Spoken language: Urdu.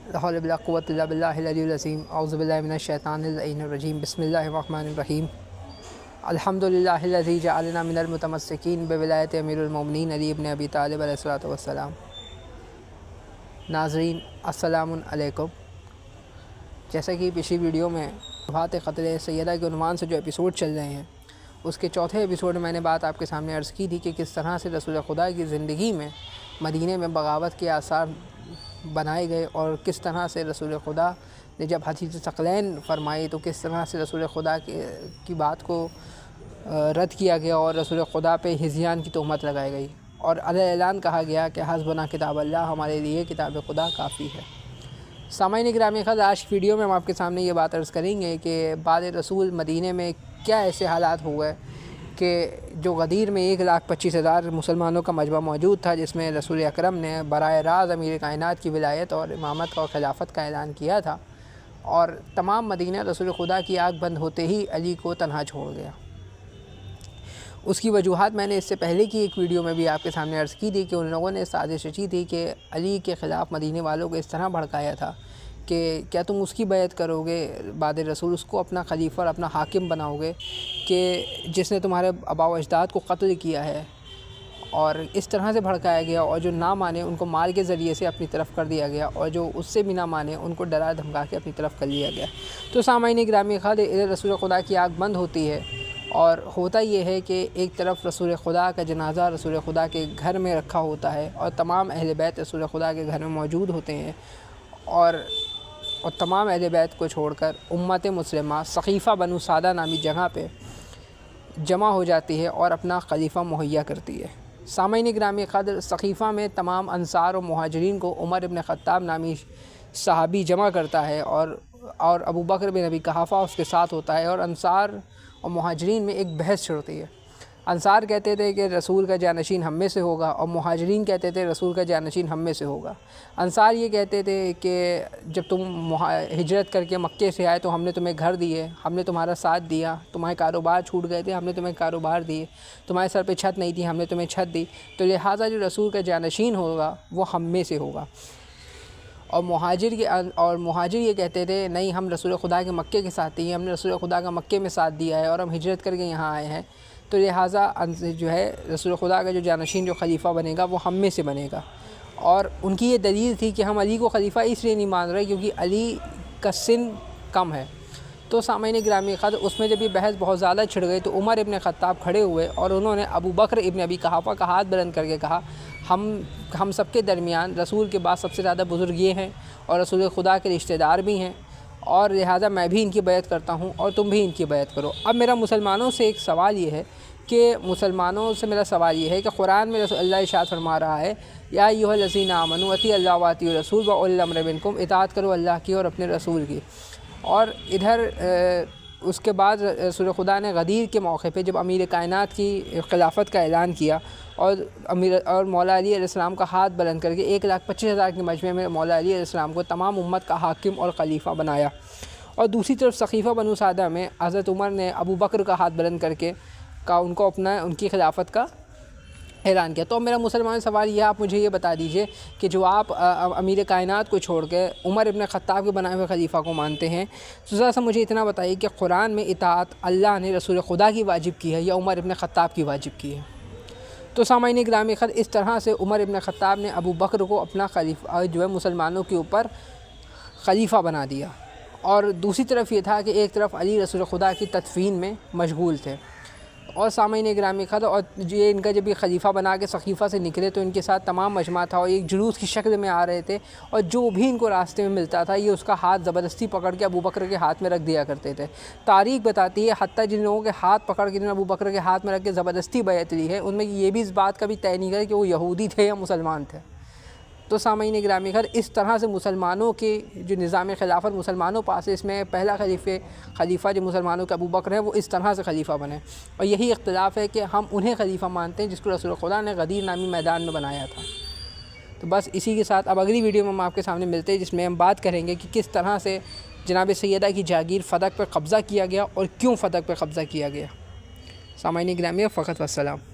لا حول ولا قوة إلا بالله العلي العظيم أعوذ بالله من الشيطان اللعين الرجيم بسم الله الرحمن الرحیم الحمد للہ الذی جعلنا من المتمسکین بولایت امیر المومنین علی ابن ابی طالب علیہ الصلوۃ والسلام۔ ناظرین السلام علیکم۔ جیسا کہ پچھلی ویڈیو میں بات قتل سیدہ کے عنوان سے جو ایپیسوڈ چل رہے ہیں، اس کے چوتھے ایپیسوڈ میں نے بات آپ کے سامنے عرض کی تھی کہ کس طرح سے رسول خدا کی زندگی میں مدینے میں بغاوت کے آثار بنائے گئے، اور کس طرح سے رسول خدا نے جب حدیث ثقلین فرمائی تو کس طرح سے رسول خدا کی بات کو رد کیا گیا اور رسول خدا پہ ہذیان کی تہمت لگائی گئی، اور علیہ اعلان کہا گیا کہ حسبنا کتاب اللہ، ہمارے لیے کتاب خدا کافی ہے۔ سامعین گرامی خاص، آج کی ویڈیو میں ہم آپ کے سامنے یہ بات عرض کریں گے کہ بعد رسول مدینے میں کیا ایسے حالات ہو گئے کہ جو غدیر میں 1,25,000 مسلمانوں کا مجمع موجود تھا، جس میں رسول اکرم نے براہ راست امیر کائنات کی ولایت اور امامت اور خلافت کا اعلان کیا تھا، اور تمام مدینہ رسول خدا کی آنکھ بند ہوتے ہی علی کو تنہا چھوڑ گیا۔ اس کی وجوہات میں نے اس سے پہلے کی ایک ویڈیو میں بھی آپ کے سامنے عرض کی تھی کہ ان لوگوں نے سازش رچی تھی کہ علی کے خلاف مدینے والوں کو اس طرح بھڑکایا تھا کہ کیا تم اس کی بیعت کرو گے بعد رسول، اس کو اپنا خلیفہ اور اپنا حاکم بناؤ گے کہ جس نے تمہارے آباء و اجداد کو قتل کیا ہے، اور اس طرح سے بھڑکایا گیا، اور جو نہ مانے ان کو مال کے ذریعے سے اپنی طرف کر دیا گیا، اور جو اس سے بھی نہ مانے ان کو ڈرا دھمکا کے اپنی طرف کر لیا گیا۔ تو سامعین گرامی خاص، رسول خدا کی آنکھ بند ہوتی ہے، اور ہوتا یہ ہے کہ ایک طرف رسول خدا کا جنازہ رسول خدا کے گھر میں رکھا ہوتا ہے، اور تمام اہل بیت رسول خدا کے گھر میں موجود ہوتے ہیں، اور تمام اہل بیت کو چھوڑ کر امت مسلمہ ثقیفہ بنو سعدہ نامی جگہ پہ جمع ہو جاتی ہے اور اپنا خلیفہ مہیا کرتی ہے۔ سامعین گرامی قدر، ثقیفہ میں تمام انصار و مہاجرین کو عمر ابن خطاب نامی صحابی جمع کرتا ہے، اور ابو بکر بن ابی قحافہ اس کے ساتھ ہوتا ہے، اور انصار اور مہاجرین میں ایک بحث چھڑتی ہے۔ انصار کہتے تھے کہ رسول کا جانشین ہم میں سے ہوگا، اور مہاجرین کہتے تھے رسول کا جانشین ہم میں سے ہوگا۔ انصار یہ کہتے تھے کہ جب تم ہجرت کر کے مکے سے آئے تو ہم نے تمہیں گھر دیے، ہم نے تمہارا ساتھ دیا، تمہارے کاروبار چھوٹ گئے تھے، ہم نے تمہیں کاروبار دیے، تمہارے سر پہ چھت نہیں تھی، ہم نے تمہیں چھت دی، تو لہٰذا جو رسول کا جانشین ہوگا وہ ہم میں سے ہوگا۔ اور مہاجر یہ کہتے تھے نہیں، ہم رسول خدا کے مکے کے ساتھی ہیں، ہم نے رسول خدا کا مکے میں ساتھ دیا ہے، اور ہم ہجرت کر کے یہاں آئے ہیں، تو لہٰذا جو ہے رسول خدا کا جو جانشین جو خلیفہ بنے گا وہ ہم میں سے بنے گا۔ اور ان کی یہ دلیل تھی کہ ہم علی کو خلیفہ اس لیے نہیں مان رہے کیونکہ علی کا سن کم ہے۔ تو سامعین گرامی قدر، اس میں جب یہ بحث بہت زیادہ چھڑ گئی تو عمر ابن خطاب کھڑے ہوئے، اور انہوں نے ابو بکر ابن ابی قحافہ کا ہاتھ بلند کر کے کہا، ہم سب کے درمیان رسول کے بعد سب سے زیادہ بزرگ یہ ہیں، اور رسول خدا کے رشتہ دار بھی ہیں، اور لہٰذا میں بھی ان کی بیعت کرتا ہوں اور تم بھی ان کی بیعت کرو۔ اب میرا مسلمانوں سے ایک سوال یہ ہے کہ قرآن میں اللہ ارشاد فرما رہا ہے، یا ایھا الذین آمنوا اطیعوا اللہ واطیعوا الرسول واولی الامر منکم، اطاعت کرو اللہ کی اور اپنے رسول کی۔ اور ادھر اس کے بعد رسول خدا نے غدیر کے موقع پہ جب امیر کائنات کی خلافت کا اعلان کیا، اور مولا علی علیہ السلام کا ہاتھ بلند کر کے 1,25,000 کے مجمع میں مولا علی علیہ السلام کو تمام امت کا حاکم اور خلیفہ بنایا، اور دوسری طرف ثقیفہ بنو سعدہ میں حضرت عمر نے ابو بکر کا ہاتھ بلند کر کے ان کی خلافت کا اعلان کیا۔ تو میرا مسلمان سوال یہ، آپ مجھے یہ بتا دیجئے کہ جو آپ امیر کائنات کو چھوڑ کے عمر ابن خطاب کے بنائے ہوئے خلیفہ کو مانتے ہیں، تو ذرا سا مجھے اتنا بتائیے کہ قرآن میں اطاعت اللہ نے رسول خدا کی واجب کی ہے یا عمر ابن خطاب کی واجب کی ہے؟ تو سامعین گرامی خاص، اس طرح سے عمر ابن خطاب نے ابو بکر کو اپنا خلیفہ جو ہے مسلمانوں کے اوپر خلیفہ بنا دیا، اور دوسری طرف یہ تھا کہ ایک طرف علی رسول خدا کی تدفین میں مشغول تھے۔ اور سامعین گرامی خاص، اور یہ ان کا جب یہ خلیفہ بنا کے ثقیفہ سے نکلے تو ان کے ساتھ تمام مجمع تھا، اور ایک جلوس کی شکل میں آ رہے تھے، اور جو بھی ان کو راستے میں ملتا تھا یہ اس کا ہاتھ زبردستی پکڑ کے ابو بکر کے ہاتھ میں رکھ دیا کرتے تھے۔ تاریخ بتاتی ہے حتیٰ جن لوگوں کے ہاتھ پکڑ کے ابو بکر کے ہاتھ میں رکھ کے زبردستی بیعت لی ہے، ان میں یہ بھی اس بات کا بھی طے نہیں کرے کہ وہ یہودی تھے یا مسلمان تھے۔ تو سامعین گرامی خاص، اس طرح سے مسلمانوں کے جو نظام خلافت مسلمانوں پاس ہے، اس میں پہلا خلیفہ جو مسلمانوں کے ابو بکر ہے وہ اس طرح سے خلیفہ بنے، اور یہی اختلاف ہے کہ ہم انہیں خلیفہ مانتے ہیں جس کو رسول خدا نے غدیر نامی میدان میں بنایا تھا۔ تو بس اسی کے ساتھ اب اگلی ویڈیو میں ہم آپ کے سامنے ملتے ہیں، جس میں ہم بات کریں گے کہ کس طرح سے جناب سیدہ کی جاگیر فدق پر قبضہ کیا گیا اور کیوں فدق پر قبضہ کیا گیا۔ سامعین گرامی، فقط والسلام۔